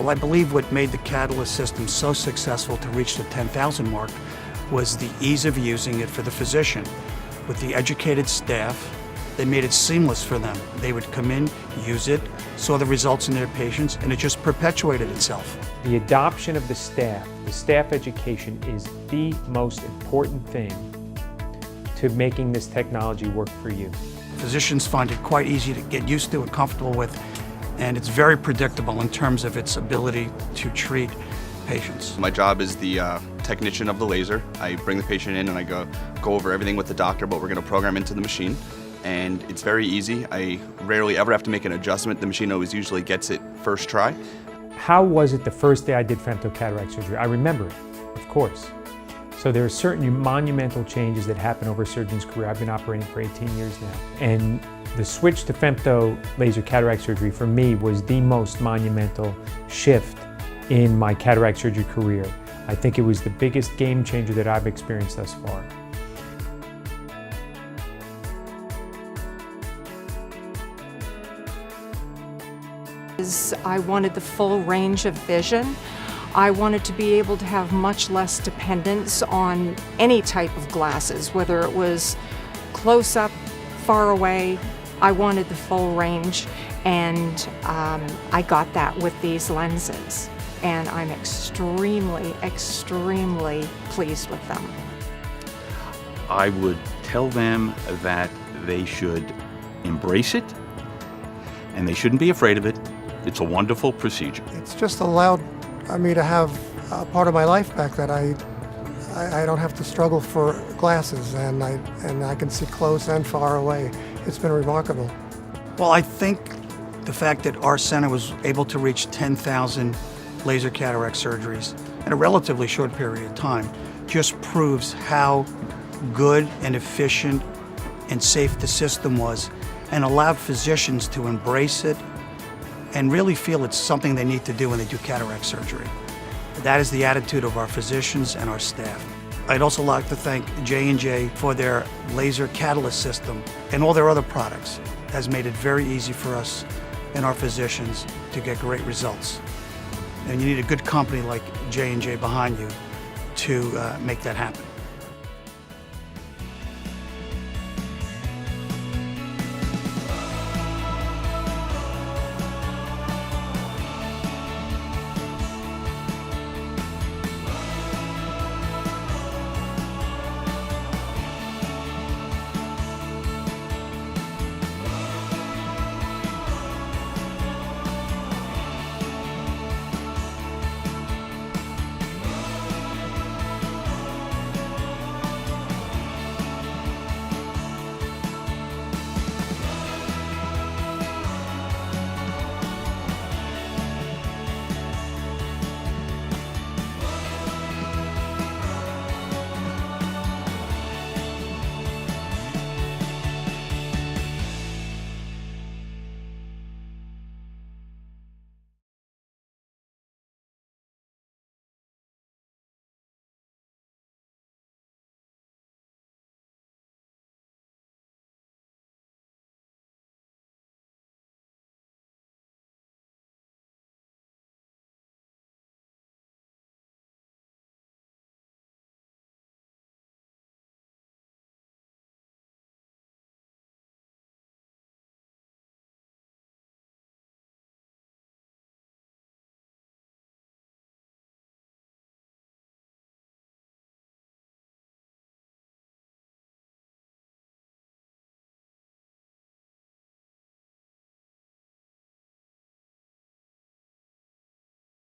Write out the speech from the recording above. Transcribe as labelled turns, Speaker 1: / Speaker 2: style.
Speaker 1: Well, I believe what made the CATALYS system so successful to reach the 10,000 mark was the ease of using it for the physician. With the educated staff, they made it seamless for them. They would come in, use it, saw the results in their patients, and it just perpetuated itself.
Speaker 2: The adoption of the staff education is the most important thing to making this technology work for you.
Speaker 1: Physicians find it quite easy to get used to and comfortable with, and it's very predictable in terms of its ability to treat patients.
Speaker 3: My job is the technician of the laser. I bring the patient in and I go over everything with the doctor, what we're going to program into the machine. And it's very easy. I rarely ever have to make an adjustment. The machine always usually gets it first try.
Speaker 2: How was it the first day I did femtocataract surgery? I remember it, of course. So there are certain monumental changes that happen over a surgeon's career. I've been operating for 18 years now. And the switch to femto laser cataract surgery for me was the most monumental shift in my cataract surgery career. I think it was the biggest game changer that I've experienced thus far.
Speaker 4: I wanted the full range of vision. I wanted to be able to have much less dependence on any type of glasses, whether it was close up, far away. I wanted the full range, and I got that with these lenses. And I'm extremely, extremely pleased with them.
Speaker 5: I would tell them that they should embrace it, and they shouldn't be afraid of it. It's a wonderful procedure.
Speaker 6: It's just allowed me to have a part of my life back that I don't have to struggle for glasses, and I can see close and far away. It's been remarkable.
Speaker 1: Well, I think the fact that our center was able to reach 10,000 laser cataract surgeries in a relatively short period of time just proves how good and efficient and safe the system was, and allowed physicians to embrace it and really feel it's something they need to do when they do cataract surgery. That is the attitude of our physicians and our staff. I'd also like to thank J&J for their Laser Catalyst system, and all their other products has made it very easy for us and our physicians to get great results. And you need a good company like J&J behind you to make that happen.